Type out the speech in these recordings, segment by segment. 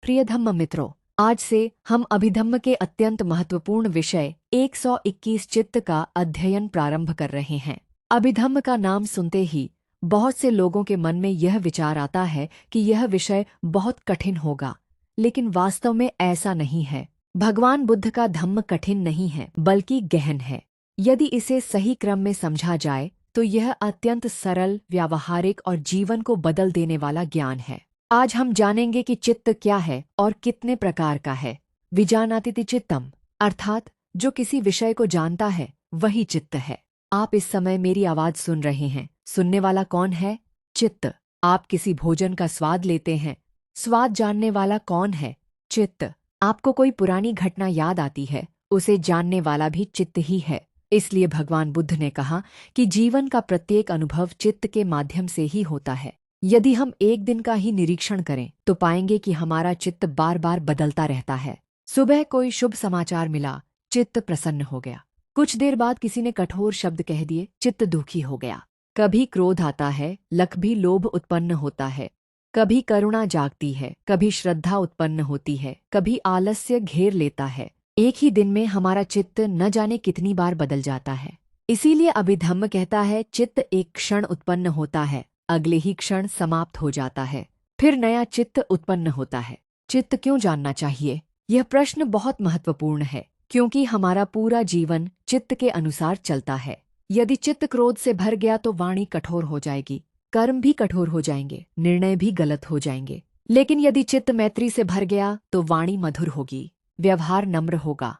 प्रिय धम्म मित्रों, आज से हम अभिधम्म के अत्यंत महत्वपूर्ण विषय 121 चित्त का अध्ययन प्रारंभ कर रहे हैं। अभिधम्म का नाम सुनते ही बहुत से लोगों के मन में यह विचार आता है कि यह विषय बहुत कठिन होगा, लेकिन वास्तव में ऐसा नहीं है। भगवान बुद्ध का धम्म कठिन नहीं है, बल्कि गहन है। यदि इसे सही क्रम में समझा जाए तो यह अत्यंत सरल, व्यावहारिक और जीवन को बदल देने वाला ज्ञान है। आज हम जानेंगे कि चित्त क्या है और कितने प्रकार का है। विजानाति चित्तम, अर्थात जो किसी विषय को जानता है वही चित्त है। आप इस समय मेरी आवाज सुन रहे हैं। सुनने वाला कौन है? चित्त। आप किसी भोजन का स्वाद लेते हैं। स्वाद जानने वाला कौन है? चित्त। आपको कोई पुरानी घटना याद आती है, उसे जानने वाला भी चित्त ही है। इसलिए भगवान बुद्ध ने कहा कि जीवन का प्रत्येक अनुभव चित्त के माध्यम से ही होता है। यदि हम एक दिन का ही निरीक्षण करें तो पाएंगे कि हमारा चित्त बार बार बदलता रहता है। सुबह कोई शुभ समाचार मिला, चित्त प्रसन्न हो गया। कुछ देर बाद किसी ने कठोर शब्द कह दिए, चित्त दुखी हो गया। कभी क्रोध आता है, कभी लोभ उत्पन्न होता है, कभी करुणा जागती है, कभी श्रद्धा उत्पन्न होती है, कभी आलस्य घेर लेता है। एक ही दिन में हमारा चित्त न जाने कितनी बार बदल जाता है। इसीलिए अभिधम्म कहता है, चित्त एक क्षण उत्पन्न होता है, अगले ही क्षण समाप्त हो जाता है, फिर नया चित्त उत्पन्न होता है। चित्त क्यों जानना चाहिए? यह प्रश्न बहुत महत्वपूर्ण है, क्योंकि हमारा पूरा जीवन चित्त के अनुसार चलता है। यदि चित्त क्रोध से भर गया तो वाणी कठोर हो जाएगी, कर्म भी कठोर हो जाएंगे, निर्णय भी गलत हो जाएंगे। लेकिन यदि चित्त मैत्री से भर गया तो वाणी मधुर होगी, व्यवहार नम्र होगा,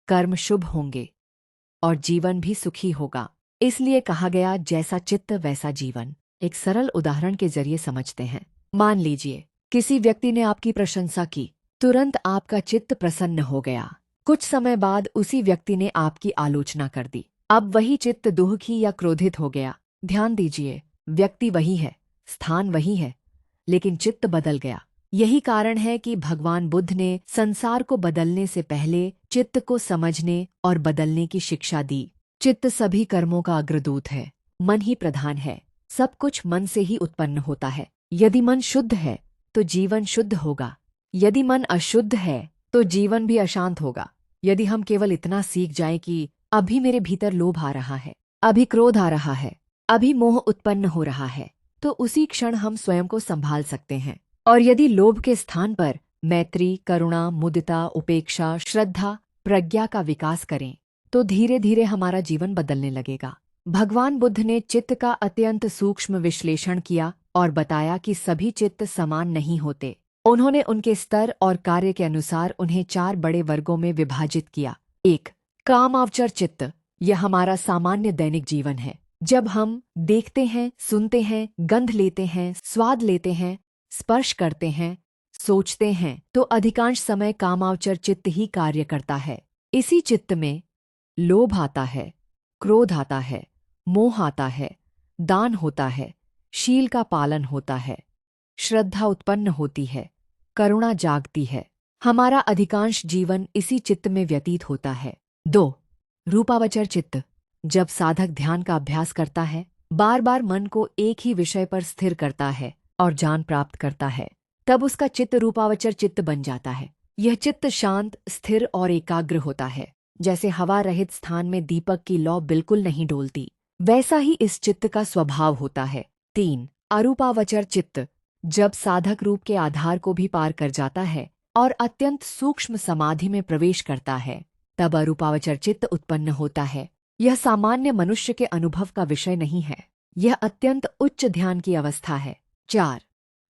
कर्म शुभ होंगे और जीवन भी सुखी होगा। इसलिए कहा गया, जैसा चित्त वैसा जीवन। एक सरल उदाहरण के जरिए समझते हैं। मान लीजिए किसी व्यक्ति ने आपकी प्रशंसा की, तुरंत आपका चित्त प्रसन्न हो गया। कुछ समय बाद उसी व्यक्ति ने आपकी आलोचना कर दी। अब वही चित्त दुखी या क्रोधित हो गया। ध्यान दीजिए, व्यक्ति वही है, स्थान वही है, लेकिन चित्त बदल गया। यही कारण है कि भगवान बुद्ध ने संसार को बदलने से पहले चित्त को समझने और बदलने की शिक्षा दी। चित्त सभी कर्मों का अग्रदूत है। मन ही प्रधान है। सब कुछ मन से ही उत्पन्न होता है। यदि मन शुद्ध है तो जीवन शुद्ध होगा, यदि मन अशुद्ध है तो जीवन भी अशांत होगा। यदि हम केवल इतना सीख जाएं कि अभी मेरे भीतर लोभ आ रहा है, अभी क्रोध आ रहा है, अभी मोह उत्पन्न हो रहा है, तो उसी क्षण हम स्वयं को संभाल सकते हैं। और यदि लोभ के स्थान पर मैत्री, करुणा, मुदिता, उपेक्षा, श्रद्धा, प्रज्ञा का विकास करें तो धीरे धीरे हमारा जीवन बदलने लगेगा। भगवान बुद्ध ने चित्त का अत्यंत सूक्ष्म विश्लेषण किया और बताया कि सभी चित्त समान नहीं होते। उन्होंने उनके स्तर और कार्य के अनुसार उन्हें 4 बड़े वर्गों में विभाजित किया। 1. कामावचर चित्त। यह हमारा सामान्य दैनिक जीवन है। जब हम देखते हैं, सुनते हैं, गंध लेते हैं, स्वाद लेते हैं, स्पर्श करते हैं, सोचते हैं, तो अधिकांश समय कामावचर चित्त ही कार्य करता है। इसी चित्त में लोभ आता है, क्रोध आता है, मोह आता है, दान होता है, शील का पालन होता है, श्रद्धा उत्पन्न होती है, करुणा जागती है। हमारा अधिकांश जीवन इसी चित्त में व्यतीत होता है। 2. रूपावचर चित्त। जब साधक ध्यान का अभ्यास करता है, बार बार मन को एक ही विषय पर स्थिर करता है और ज्ञान प्राप्त करता है, तब उसका चित्त रूपावचर चित्त बन जाता है। यह चित्त शांत, स्थिर और एकाग्र होता है। जैसे हवा रहित स्थान में दीपक की लौ बिल्कुल नहीं डोलती, वैसा ही इस चित्त का स्वभाव होता है। 3. अरूपावचर चित्त। जब साधक रूप के आधार को भी पार कर जाता है और अत्यंत सूक्ष्म समाधि में प्रवेश करता है, तब अरूपावचर चित्त उत्पन्न होता है। यह सामान्य मनुष्य के अनुभव का विषय नहीं है, यह अत्यंत उच्च ध्यान की अवस्था है। 4.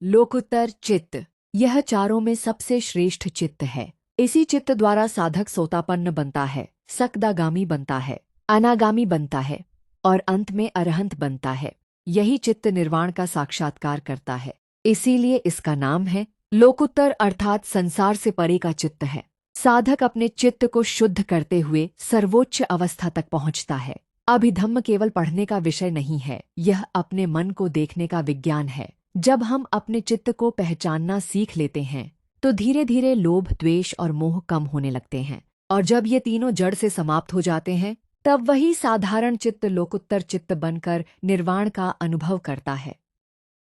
लोकोत्तर चित्त। यह चारों में सबसे श्रेष्ठ चित्त है। इसी चित्त द्वारा साधक सोतापन्न बनता है, सकदागामी बनता है, अनागामी बनता है और अंत में अरहंत बनता है। यही चित्त निर्वाण का साक्षात्कार करता है। इसीलिए इसका नाम है लोकोत्तर, अर्थात संसार से परे का चित्त है। साधक अपने चित्त को शुद्ध करते हुए सर्वोच्च अवस्था तक पहुंचता है। अभिधम्म केवल पढ़ने का विषय नहीं है, यह अपने मन को देखने का विज्ञान है। जब हम अपने चित्त को पहचानना सीख लेते हैं तो धीरे धीरे लोभ, द्वेष और मोह कम होने लगते हैं, और जब ये तीनों जड़ से समाप्त हो जाते हैं तब वही साधारण चित्त लोकोत्तर चित्त बनकर निर्वाण का अनुभव करता है।